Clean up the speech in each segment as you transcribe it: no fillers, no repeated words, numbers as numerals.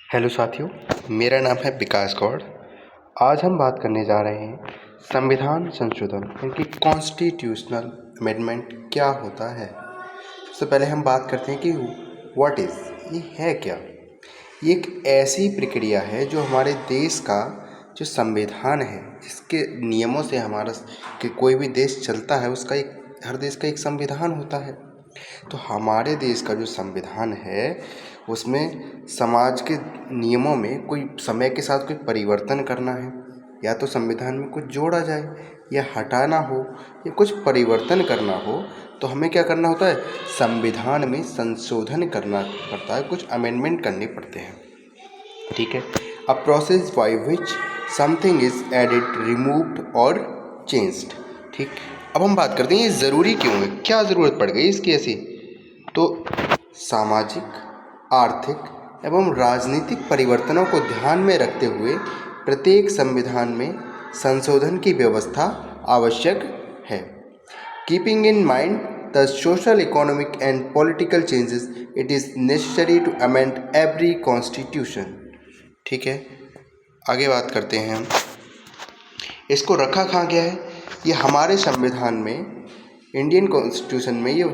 Hello साथियों, मेरा नाम है विकास गौड़। आज हम बात करने जा रहे हैं संविधान संशोधन यानी कि कॉन्स्टिट्यूशनल अमेंडमेंट क्या होता है। सबसे पहले हम बात करते हैं कि व्हाट इज़, ये है क्या। ये एक ऐसी प्रक्रिया है जो हमारे देश का जो संविधान है, जिसके नियमों से हमारा कि कोई भी देश चलता है, उसका एक हर देश का एक संविधान होता है। तो हमारे देश का जो संविधान है उसमें समाज के नियमों में कोई समय के साथ कोई परिवर्तन करना है, या तो संविधान में कुछ जोड़ा जाए या हटाना हो या कुछ परिवर्तन करना हो, तो हमें क्या करना होता है, संविधान में संशोधन करना पड़ता है, कुछ अमेंडमेंट करने पड़ते हैं। ठीक है, a process by which something is added, removed और चेंज्ड। ठीक, अब हम बात करते हैं ये ज़रूरी क्यों है, क्या ज़रूरत पड़ गई इसकी ऐसी। तो सामाजिक, आर्थिक एवं राजनीतिक परिवर्तनों को ध्यान में रखते हुए प्रत्येक संविधान में संशोधन की व्यवस्था आवश्यक है। Keeping in mind the social, economic and political changes, it is necessary to amend every constitution. ठीक है, आगे बात करते हैं हम। इसको रखा कहाँ गया है, ये हमारे संविधान में, इंडियन कॉन्स्टिट्यूशन में, ये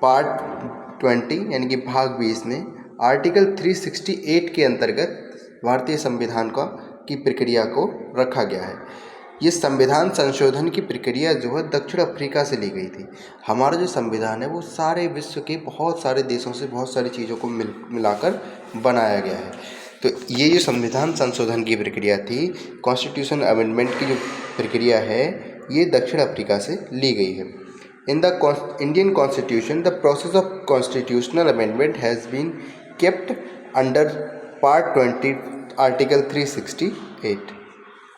पार्ट 20 यानी कि भाग 20 में आर्टिकल 368 के अंतर्गत भारतीय संविधान की प्रक्रिया को रखा गया है। ये संविधान संशोधन की प्रक्रिया जो है दक्षिण अफ्रीका से ली गई थी। हमारा जो संविधान है वो सारे विश्व के बहुत सारे देशों से बहुत सारी चीज़ों को मिलाकर बनाया गया है। तो ये जो संविधान संशोधन की प्रक्रिया थी, कॉन्स्टिट्यूशन अमेंडमेंट की जो प्रक्रिया है, ये दक्षिण अफ्रीका से ली गई है। In the Indian Constitution, the process of constitutional amendment has been kept under Part 20, Article 368।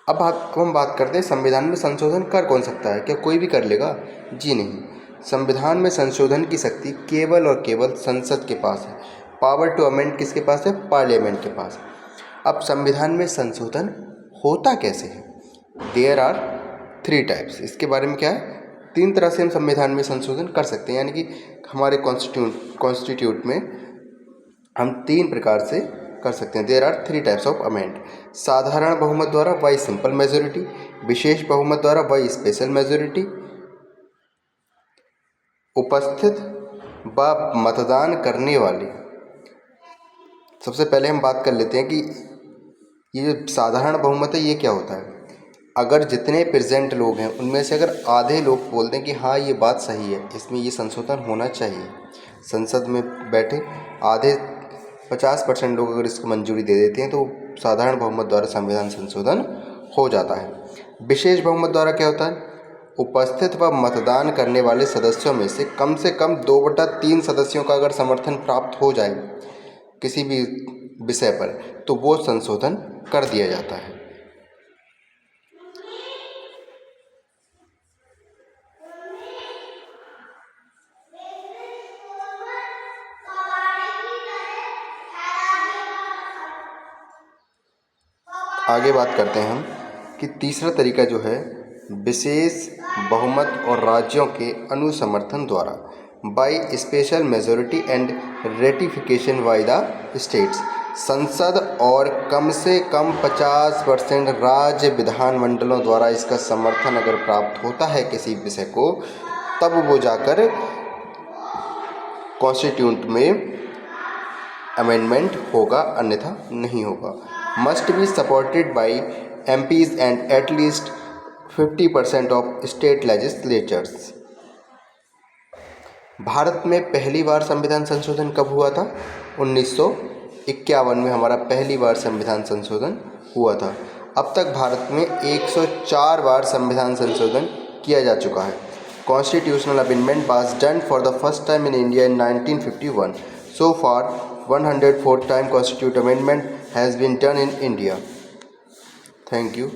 अब हम बात करते हैं संविधान में संशोधन कर कौन सकता है, क्या कोई भी कर लेगा? जी नहीं, संविधान में संशोधन की शक्ति केवल और केवल संसद के पास है। पावर टू अमेंड किसके पास है? पार्लियामेंट के पास। अब संविधान में संशोधन होता कैसे है? There are 3 types. इसके बारे में क्या है, 3 तरह से हम संविधान में संशोधन कर सकते हैं, यानी कि हमारे कॉन्स्टिट्यूट में हम 3 प्रकार से कर सकते हैं। There are 3 types of amend. साधारण बहुमत द्वारा, बाई सिंपल मेजोरिटी। विशेष बहुमत द्वारा, बाई स्पेशल मेजोरिटी। उपस्थित व मतदान करने वाले। सबसे पहले हम बात कर लेते हैं कि ये जो साधारण बहुमत है ये क्या होता है। अगर जितने प्रेजेंट लोग हैं उनमें से अगर आधे लोग बोलते हैं कि हाँ ये बात सही है, इसमें ये संशोधन होना चाहिए, संसद में बैठे आधे 50% लोग अगर इसको मंजूरी दे देते हैं, तो साधारण बहुमत द्वारा संविधान संशोधन हो जाता है। विशेष बहुमत द्वारा क्या होता है, उपस्थित व मतदान करने वाले सदस्यों में से कम 2/3 सदस्यों का अगर समर्थन प्राप्त हो जाए किसी भी विषय पर, तो वो संशोधन कर दिया जाता है। आगे बात करते हैं हम कि तीसरा तरीका जो है, विशेष बहुमत और राज्यों के अनुसमर्थन द्वारा, by special majority and ratification by the states. संसद और कम से कम 50% राज्य विधानमंडलों द्वारा इसका समर्थन अगर प्राप्त होता है किसी विषय को, तब वो जाकर कॉन्स्टिट्यूट में अमेंडमेंट होगा, अन्यथा नहीं होगा। Must be supported by MPs and at least 50% of state legislatures. Bharat में पहली बार संविधान संशोधन कब हुआ था? 1951 में हमारा पहली बार संविधान संशोधन हुआ था। अब तक भारत में 104 बार संविधान संशोधन किया जा चुका है। Constitutional amendment was done for the first time in India in 1951। So far, 104 time constitutional amendment has been done in India. Thank you.